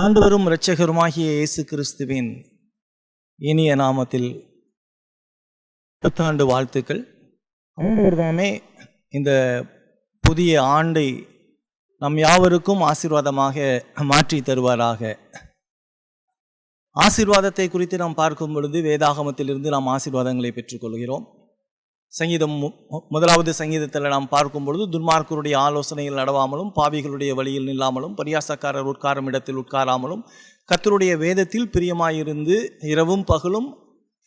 ஆண்டவரும் இரட்சகருமாகிய இயேசு கிறிஸ்துவின் இனிய நாமத்தில் புத்தாண்டு வாழ்த்துக்கள். ஆண்டவர்தாமே இந்த புதிய ஆண்டை நம் யாவருக்கும் ஆசீர்வாதமாக மாற்றி தருவாராக. ஆசீர்வாதத்தை குறித்து நாம் பார்க்கும் பொழுது வேதாகமத்திலிருந்து நாம் ஆசீர்வாதங்களை பெற்றுக்கொள்கிறோம். சங்கீதம் முதலாவது சங்கீதத்தில் நாம் பார்க்கும் பொழுது துன்மார்க்கருடைய ஆலோசனையில் நடவாமலும் பாவிகளுடைய வழியில் நில்லாமலும் பரியாசக்காரர் உட்காரும் இடத்தில் உட்காராமலும் கர்த்தருடைய வேதத்தில் பிரியமாயிருந்து இரவும் பகலும்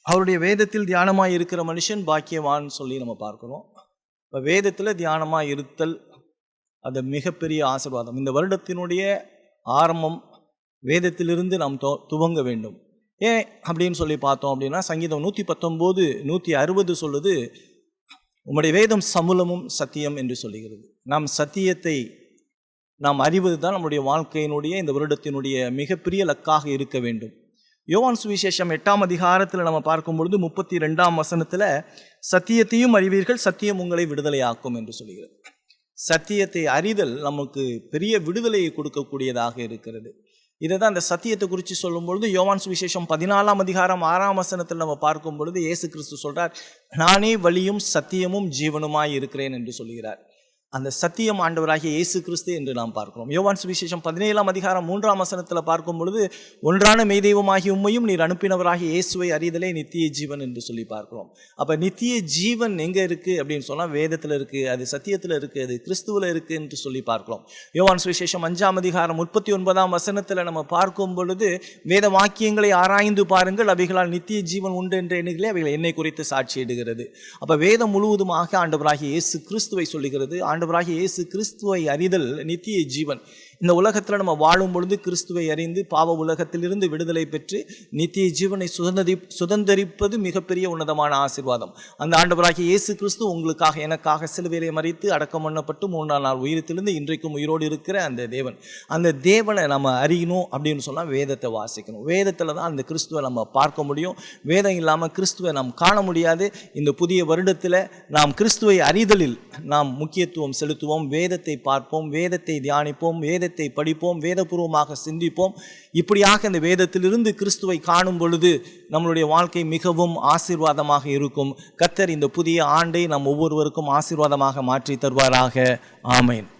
அவருடைய வேதத்தில் தியானமாக இருக்கிற மனுஷன் பாக்கியவான்னு சொல்லி நம்ம பார்க்குறோம். இப்போ வேதத்தில் தியானமாக இருத்தல் அது மிகப்பெரிய ஆசீர்வாதம். இந்த வருடத்தினுடைய ஆரம்பம் வேதத்திலிருந்து நாம் துவங்க வேண்டும். ஏன் அப்படின்னு சொல்லி பார்த்தோம் அப்படின்னா சங்கீதம் 119 160 சொல்லுது, உம்முடைய வேதம் சமுலமும் சத்தியம் என்று சொல்லுகிறது. நாம் சத்தியத்தை நாம் அறிவது தான் நம்முடைய வாழ்க்கையினுடைய இந்த வருடத்தினுடைய மிகப்பெரிய லக்காக இருக்க வேண்டும். யோவான் சுவிசேஷம் 8ஆம் அதிகாரத்தில் நம்ம பார்க்கும் பொழுது 32ஆம் வசனத்தில் சத்தியத்தையும் அறிவீர்கள், சத்தியம் உங்களை விடுதலையாக்கும் என்று சொல்லுகிறது. சத்தியத்தை அறிதல் நமக்கு பெரிய விடுதலையை கொடுக்கக்கூடியதாக இருக்கிறது. இதை தான் அந்த சத்தியத்தை குறித்து சொல்லும் பொழுது யோவான் சுவிசேஷம் 14ஆம் அதிகாரம் 6ஆம் வசனத்தில் நம்ம பார்க்கும் பொழுது இயேசு கிறிஸ்து சொல்கிறார், நானே வழியும் சத்தியமும் ஜீவனுமாய் இருக்கிறேன் என்று சொல்கிறார். அந்த சத்தியம் ஆண்டவராகிய இயேசு கிறிஸ்து என்று நாம் பார்க்கிறோம். யோவான் சுவிசேஷம் 17ஆம் அதிகாரம் 3ஆம் வசனத்தில் பார்க்கும் பொழுது ஒன்றான மெய்தெய்வமாகிய உம்மையும் நீர் அனுப்பினவராகிய இயேசுவை அறிதலே நித்திய ஜீவன் என்று சொல்லி பார்க்கிறோம். அப்போ நித்திய ஜீவன் எங்கே இருக்குது அப்படின்னு சொன்னால் வேதத்தில் இருக்குது, அது சத்தியத்தில் இருக்குது, அது கிறிஸ்துவில் இருக்குது என்று சொல்லி பார்க்கிறோம். யோவான் சுவிசேஷம் 5ஆம் அதிகாரம் 39ஆம் வசனத்தில் நம்ம பார்க்கும் பொழுது வேத வாக்கியங்களை ஆராய்ந்து பாருங்கள், அவைகளால் நித்திய ஜீவன் உண்டு என்ற எண்ணுகளே அவைகள் என்னை குறித்து சாட்சியிடுகிறது. அப்போ வேதம் முழுவதுமாக ஆண்டவராகிய இயேசு கிறிஸ்துவை சொல்லுகிறது. ஆண்டவராகிய இயேசு கிறிஸ்துவை அறிதல் நித்திய ஜீவன். இந்த உலகத்தில் நம்ம வாழும் பொழுது கிறிஸ்துவை அறிந்து பாவ உலகத்திலிருந்து விடுதலை பெற்று நித்திய ஜீவனை சுதந்தரிப்பது மிகப்பெரிய உன்னதமான ஆசீர்வாதம். அந்த ஆண்டவராகிய இயேசு கிறிஸ்து உங்களுக்காக எனக்காக சிலுவையிலே மரித்து அடக்கம் பண்ணப்பட்டு 3ஆம் நாள் உயிர்த்தெழுந்து இன்றைக்கும் உயிரோடு இருக்கிற அந்த தேவன், அந்த தேவனை நம்ம அறியணும் அப்படின்னு சொன்னால் வேதத்தை வாசிக்கணும். வேதத்தில் தான் அந்த கிறிஸ்துவை நம்ம பார்க்க முடியும். வேதம் இல்லாமல் கிறிஸ்துவை நாம் காண முடியாது. இந்த புதிய வருடத்தில் நாம் கிறிஸ்துவை அறிதலில் நாம் முக்கியத்துவம் செலுத்துவோம். வேதத்தை பார்ப்போம், வேதத்தை தியானிப்போம், வேதத்தை படிப்போம், வேதபூர்வமாக சிந்திப்போம். இப்படியாக இந்த வேதத்திலிருந்து கிறிஸ்துவை காணும் பொழுது நம்மளுடைய வாழ்க்கை மிகவும் ஆசீர்வாதமாக இருக்கும். கர்த்தர் இந்த புதிய ஆண்டை நம் ஒவ்வொருவருக்கும் ஆசீர்வாதமாக மாற்றி தருவாராக. ஆமென்.